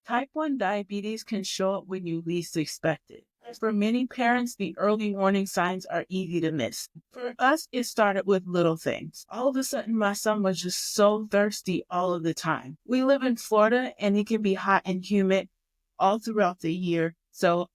Type 1 diabetes can show up when you least expect it. For many parents, the early warning signs are easy to miss. For us, it started with little things. All of a sudden, my son was just so thirsty all of the time. We live in Florida and it can be hot and humid all throughout the year. So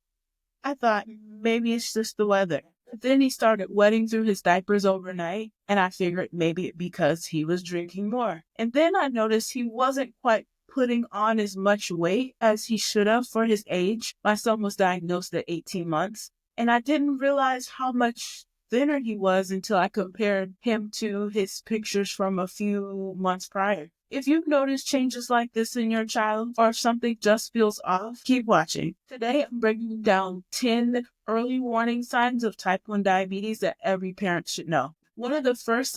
I thought maybe it's just the weather. But then he started wetting through his diapers overnight, and I figured maybe it because he was drinking more. And then I noticed he wasn't quite putting on as much weight as he should have for his age. My son was diagnosed at 18 months, and I didn't realize how much thinner he was until I compared him to his pictures from a few months prior. If you've noticed changes like this in your child or if something just feels off, keep watching. Today, I'm breaking down 10 early warning signs of type 1 diabetes that every parent should know. One of the first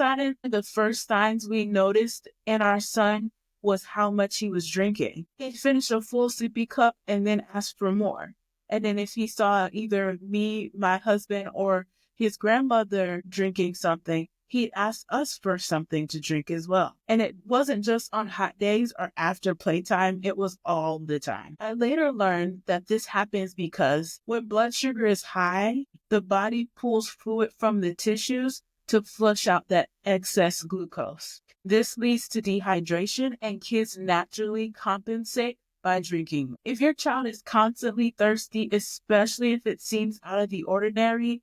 signs we noticed in our son was how much he was drinking. He'd finish a full sippy cup and then ask for more. And then if he saw either me, my husband, or his grandmother drinking something, he'd ask us for something to drink as well. And it wasn't just on hot days or after playtime, it was all the time. I later learned that this happens because when blood sugar is high, the body pulls fluid from the tissues to flush out that excess glucose. This leads to dehydration, and kids naturally compensate by drinking. If your child is constantly thirsty, especially if it seems out of the ordinary,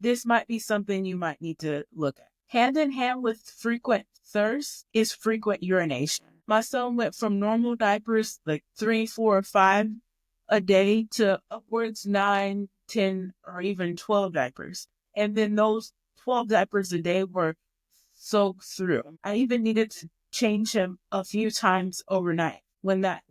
this might be something you might need to look at. Hand in hand with frequent thirst is frequent urination. My son went from normal diapers, like 3, 4, or 5 a day, to upwards 9, 10, or even 12 diapers. And then those 12 diapers a day were soaked through. I even needed to change him a few times overnight when that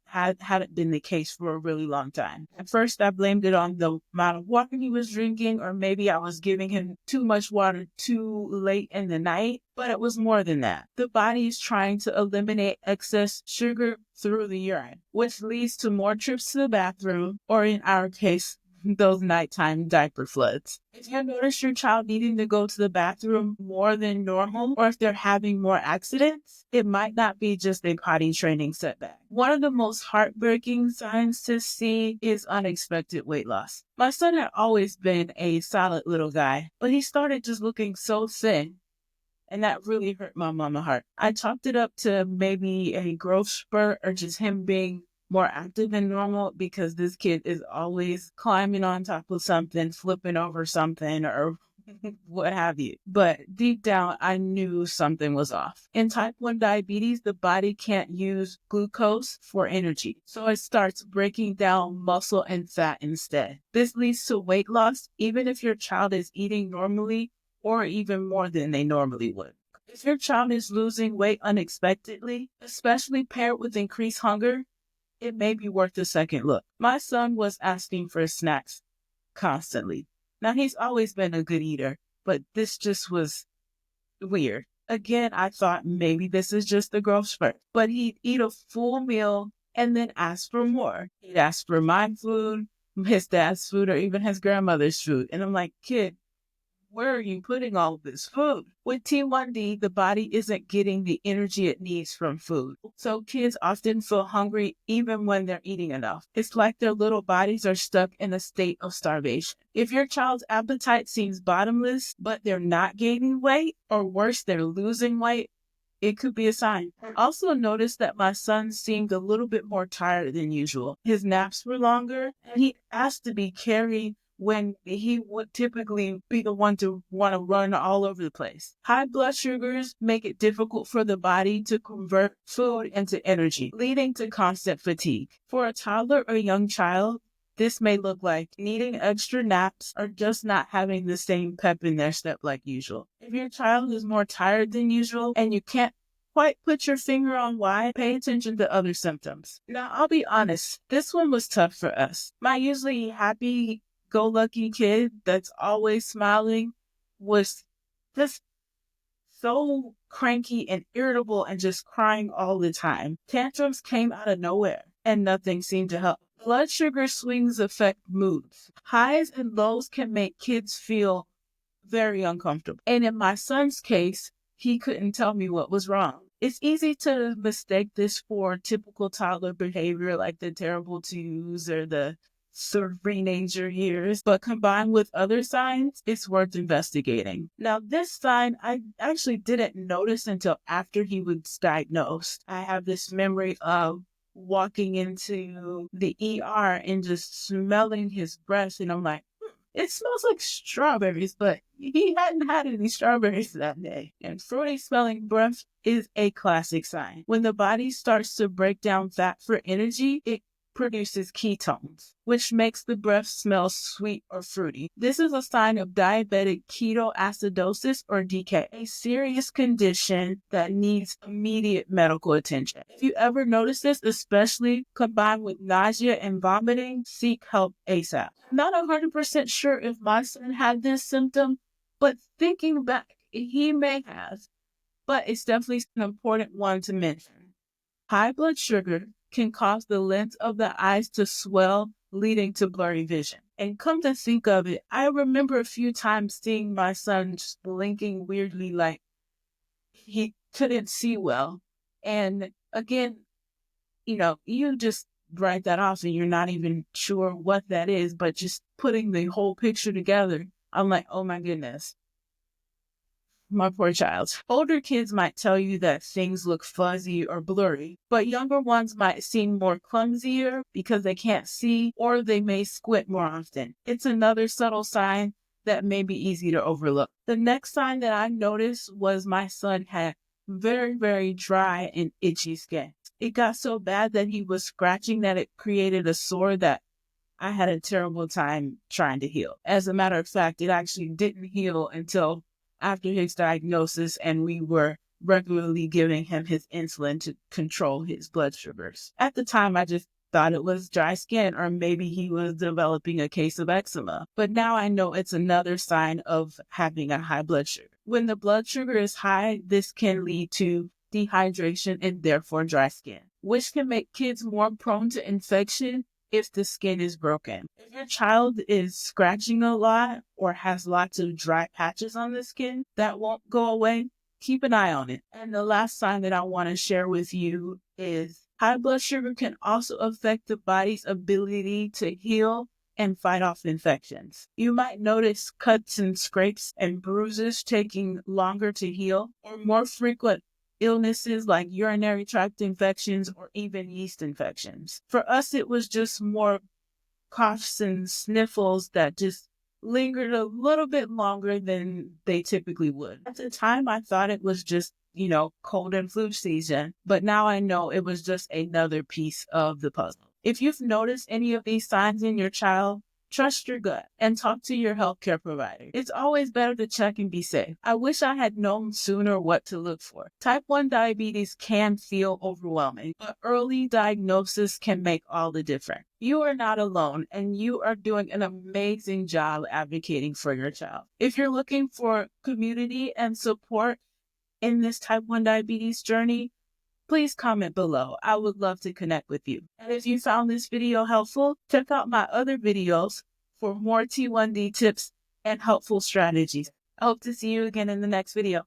hadn't been the case for a really long time. At first, I blamed it on the amount of water he was drinking, or maybe I was giving him too much water too late in the night, but it was more than that. The body is trying to eliminate excess sugar through the urine, which leads to more trips to the bathroom, or in our case, those nighttime diaper floods. If you notice your child needing to go to the bathroom more than normal, or if they're having more accidents, it might not be just a potty training setback. One of the most heartbreaking signs to see is unexpected weight loss. My son had always been a solid little guy, but he started just looking so thin. And that really hurt my mama heart. I chalked it up to maybe a growth spurt or just him being more active than normal, because this kid is always climbing on top of something, flipping over something, or what have you. But deep down, I knew something was off. In type 1 diabetes, the body can't use glucose for energy, so it starts breaking down muscle and fat instead. This leads to weight loss, even if your child is eating normally or even more than they normally would. If your child is losing weight unexpectedly, especially paired with increased hunger, it may be worth a second look. My son was asking for snacks constantly. Now, he's always been a good eater, but this just was weird. Again, I thought maybe this is just the growth spurt. But he'd eat a full meal and then ask for more. He'd ask for my food, his dad's food, or even his grandmother's food. And I'm like, kid, where are you putting all of this food? With T1D, the body isn't getting the energy it needs from food. So kids often feel hungry even when they're eating enough. It's like their little bodies are stuck in a state of starvation. If your child's appetite seems bottomless, but they're not gaining weight, or worse, they're losing weight, it could be a sign. I also noticed that my son seemed a little bit more tired than usual. His naps were longer, and he asked to be carried when he would typically be the one to want to run all over the place. High blood sugars make it difficult for the body to convert food into energy, leading to constant fatigue. For a toddler or young child, this may look like needing extra naps or just not having the same pep in their step like usual. If your child is more tired than usual and you can't quite put your finger on why, pay attention to other symptoms. Now, I'll be honest, this one was tough for us. My usually happy-go-lucky kid that's always smiling was just so cranky and irritable and just crying all the time. Tantrums came out of nowhere and nothing seemed to help. Blood sugar swings affect moods. Highs and lows can make kids feel very uncomfortable. And in my son's case, he couldn't tell me what was wrong. It's easy to mistake this for typical toddler behavior like the terrible twos or the sort of teenager years, but combined with other signs, it's worth investigating. Now, this sign I actually didn't notice until after he was diagnosed. I have this memory of walking into the ER and just smelling his breath, and I'm like, it smells like strawberries, but he hadn't had any strawberries that day. And fruity smelling breath is a classic sign. When the body starts to break down fat for energy, it produces ketones, which makes the breath smell sweet or fruity. This is a sign of diabetic ketoacidosis or DK, a serious condition that needs immediate medical attention. If you ever notice this, especially combined with nausea and vomiting, seek help ASAP. Not 100% sure if my son had this symptom, but thinking back, he may have, but it's definitely an important one to mention. High blood sugar can cause the lens of the eyes to swell, leading to blurry vision. And come to think of it, I remember a few times seeing my son just blinking weirdly like he couldn't see well. And again, you just write that off and you're not even sure what that is, but just putting the whole picture together, I'm like, oh my goodness. My poor child. Older kids might tell you that things look fuzzy or blurry, but younger ones might seem more clumsier because they can't see, or they may squint more often. It's another subtle sign that may be easy to overlook. The next sign that I noticed was my son had very, very dry and itchy skin. It got so bad that he was scratching that it created a sore that I had a terrible time trying to heal. As a matter of fact, it actually didn't heal until after his diagnosis, and we were regularly giving him his insulin to control his blood sugars. At the time, I just thought it was dry skin, or maybe he was developing a case of eczema. But now I know it's another sign of having a high blood sugar. When the blood sugar is high, this can lead to dehydration and therefore dry skin, which can make kids more prone to infection if the skin is broken. If your child is scratching a lot or has lots of dry patches on the skin that won't go away, keep an eye on it. And the last sign that I want to share with you is high blood sugar can also affect the body's ability to heal and fight off infections. You might notice cuts and scrapes and bruises taking longer to heal, or more frequent illnesses like urinary tract infections or even yeast infections. For us, it was just more coughs and sniffles that just lingered a little bit longer than they typically would. At the time, I thought it was just, cold and flu season, but now I know it was just another piece of the puzzle. If you've noticed any of these signs in your child, trust your gut and talk to your healthcare provider. It's always better to check and be safe. I wish I had known sooner what to look for. Type 1 diabetes can feel overwhelming, but early diagnosis can make all the difference. You are not alone, and you are doing an amazing job advocating for your child. If you're looking for community and support in this type 1 diabetes journey, please comment below. I would love to connect with you. And if you found this video helpful, check out my other videos for more T1D tips and helpful strategies. I hope to see you again in the next video.